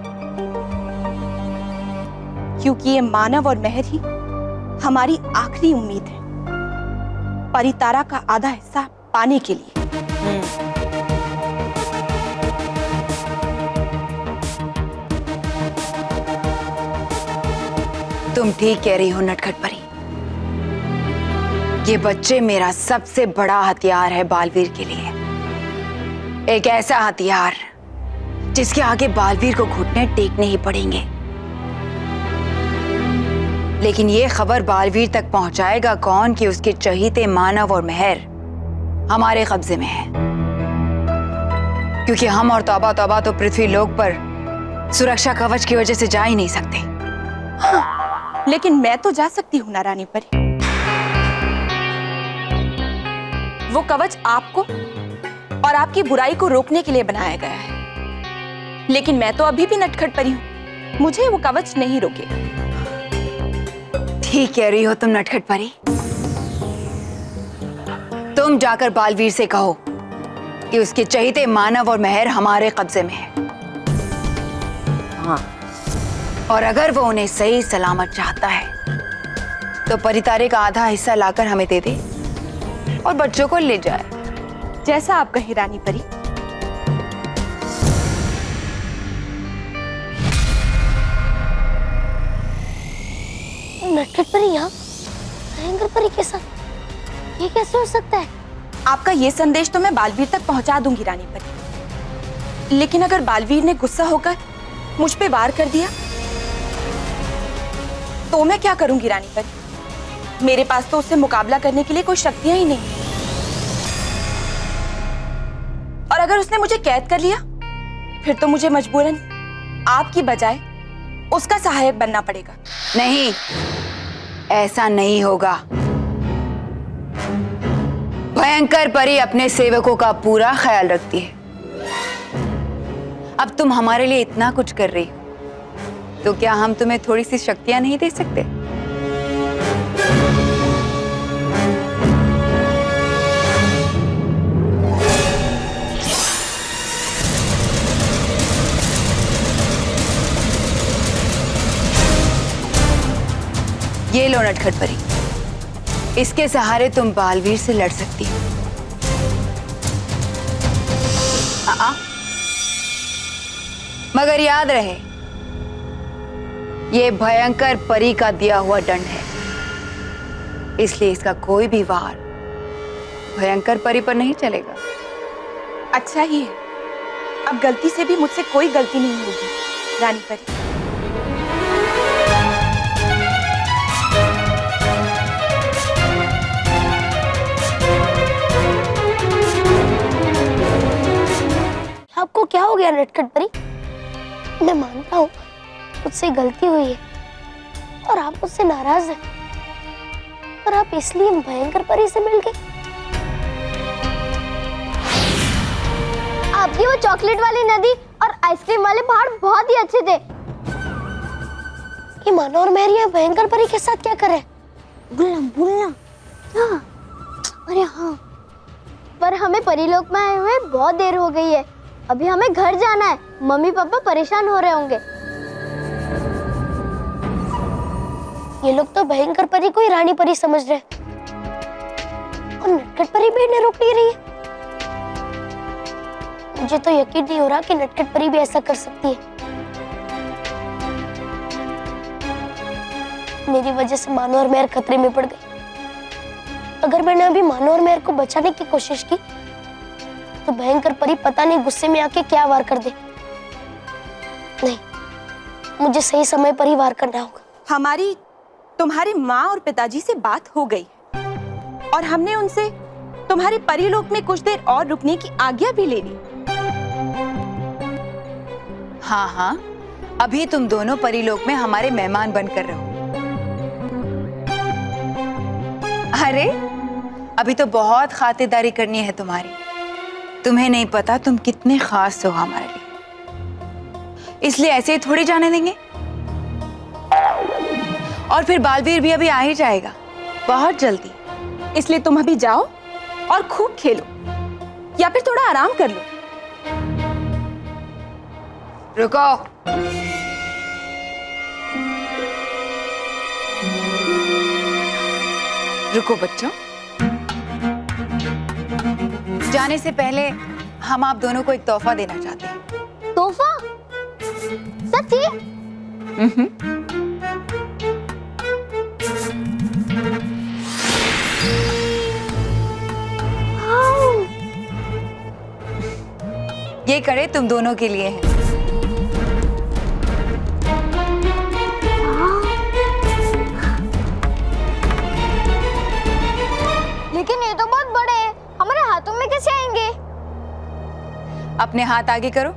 क्योंकि ये मानव और महर ही हमारी आखिरी उम्मीद है परितारा का आधा हिस्सा पाने के लिए। तुम ठीक कह रही हो नटखट परी, ये बच्चे मेरा सबसे बड़ा हथियार है बालवीर के लिए। एक ऐसा हथियार जिसके आगे बालवीर को घुटने टेकने ही पड़ेंगे। लेकिन ये खबर बालवीर तक पहुंचाएगा कौन कि उसके चहीते मानव और महर हमारे कब्जे में है। क्योंकि हम और तौबा तौबा तो पृथ्वी लोक पर सुरक्षा कवच की वजह से जा ही नहीं सकते। हाँ, लेकिन मैं तो जा सकती हूँ ना रानी परी। वो कवच आपको और आपकी बुराई को रोकने के लिए बनाया गया है, लेकिन मैं तो अभी भी नटखट परी हूँ, मुझे वो कवच नहीं रोकेगा। ठीक कह रही हो तुम नटखट परी। तुम जाकर बालवीर से कहो कि उसके चहीते मानव और महर हमारे कब्जे में है। हाँ। और अगर वो उन्हें सही सलामत चाहता है तो परितारे का आधा हिस्सा लाकर हमें दे दे और बच्चों को ले जाए। जैसा आप कहें रानी परी। नटखट परी यहाँ भयंकर परी के साथ, ये कैसे हो सकता है? आपका ये संदेश तो मैं बालवीर तक पहुंचा दूंगी रानी परी, लेकिन अगर बालवीर ने गुस्सा होकर मुझ पे वार कर दिया तो मैं क्या करूंगी रानी परी? मेरे पास तो उससे मुकाबला करने के लिए कोई शक्तियां ही नहीं। और अगर उसने मुझे कैद कर लिया फिर तो मुझे मजबूरन आपकी बजाय उसका सहायक बनना पड़ेगा। नहीं, ऐसा नहीं होगा। भयंकर परी अपने सेवकों का पूरा ख्याल रखती है। अब तुम हमारे लिए इतना कुछ कर रही हो तो क्या हम तुम्हें थोड़ी सी शक्तियां नहीं दे सकते? ये लो नटखट परी, इसके सहारे तुम बालवीर से लड़ सकती हो। मगर याद रहे, ये भयंकर परी का दिया हुआ दंड है, इसलिए इसका कोई भी वार भयंकर परी पर नहीं चलेगा। अच्छा ही है, अब गलती से भी मुझसे कोई गलती नहीं होगी रानी परी। आपको क्या हो गया नटखट परी? मैं मानता हूँ मुझसे गलती हुई है और आप मुझसे नाराज हैं, पर आप इसलिए भयंकर परी से मिल गए। आपकी वो चॉकलेट वाली नदी और आइसक्रीम वाले पहाड़ बहुत ही अच्छे थे। ये मानो और महर यहाँ भयंकर परी के साथ क्या कर रहे हैं? बोलना बोलना। हाँ, अरे हाँ, पर हमें परीलोक में आए हुए बहुत देर हो गई है। अभी हमें घर जाना है। मम्मी पापा परेशान हो रहे होंगे। ये लोग तो भयंकर परी को ही रानी परी समझ रहे हैं। और नटखट परी भी इन्हें रोक नहीं रही है। मुझे तो यकीन नहीं हो रहा कि नटखट परी भी ऐसा कर सकती है। मेरी वजह से मानो और मेहर खतरे में पड़ गई। अगर मैंने अभी मानो और मेहर को बचाने की कोशिश की तो भयंकर परी पता नहीं गुस्से में आके क्या वार कर दे। नहीं, मुझे सही समय पर ही वार करना होगा। हमारी तुम्हारी माँ और पिताजी से बात हो गई और हमने उनसे तुम्हारे परीलोक में कुछ देर और रुकने की आज्ञा भी ले ली। हाँ हाँ, अभी तुम दोनों परीलोक में हमारे मेहमान बनकर रहो। अरे अभी तो बहुत खातिरदारी करनी है तुम्हारी। तुम्हें नहीं पता तुम कितने खास हो हमारे लिए, इसलिए ऐसे ही थोड़ी जाने देंगे। और फिर बालवीर भी अभी आ ही जाएगा बहुत जल्दी। इसलिए तुम अभी जाओ और खूब खेलो या फिर थोड़ा आराम कर लो। रुको, रुको बच्चों। जाने से पहले हम आप दोनों को एक तोहफा देना चाहते हैं। तोहफा? सच्ची? ये कड़े तुम दोनों के लिए है। लेकिन ये तो बहुत बड़े हैं, हमारे हाथों में कैसे आएंगे? अपने हाथ आगे करो।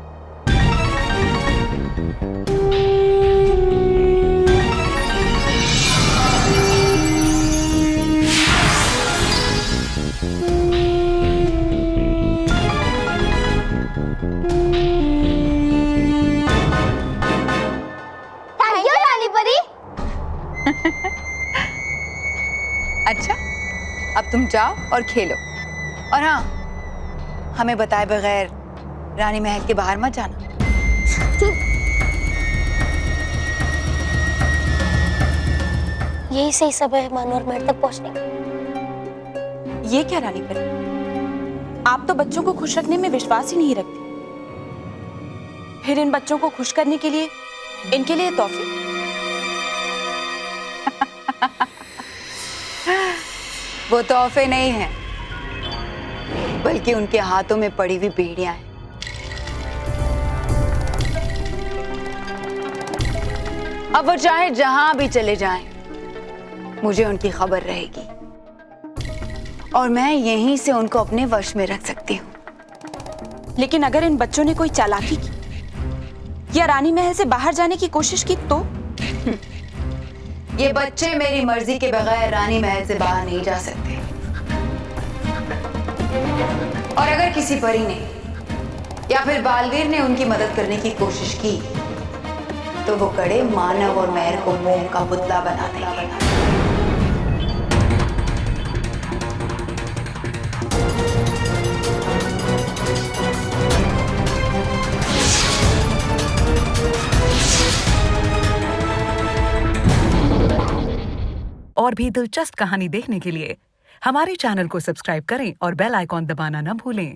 थैंक यू रानी परी। अच्छा, अब तुम जाओ और खेलो। और हाँ, हमें बताए बगैर रानी महल के बाहर मत जाना। यही सही समय है मानो और मेहर तक पहुंचने का। ये क्या रानी परी, आप तो बच्चों को खुश रखने में विश्वास ही नहीं रखती। फिर इन बच्चों को खुश करने के लिए इनके लिए तोहफे। वो तोहफे नहीं हैं, बल्कि उनके हाथों में पड़ी हुई बेड़ियां हैं। अब वो चाहे जहां भी चले जाएं, मुझे उनकी खबर रहेगी और मैं यहीं से उनको अपने वश में रख सकती हूँ। लेकिन अगर इन बच्चों ने कोई चालाकी की या रानी महल से बाहर जाने की कोशिश की तो? ये बच्चे मेरी मर्जी के बगैर रानी महल से बाहर नहीं जा सकते। और अगर किसी परी ने या फिर बालवीर ने उनकी मदद करने की कोशिश की तो वो कड़े मानव और मेहर को मोम का पुतला बना देंगे। और भी दिलचस्प कहानी देखने के लिए हमारे चैनल को सब्सक्राइब करें और बेल आइकॉन दबाना न भूलें।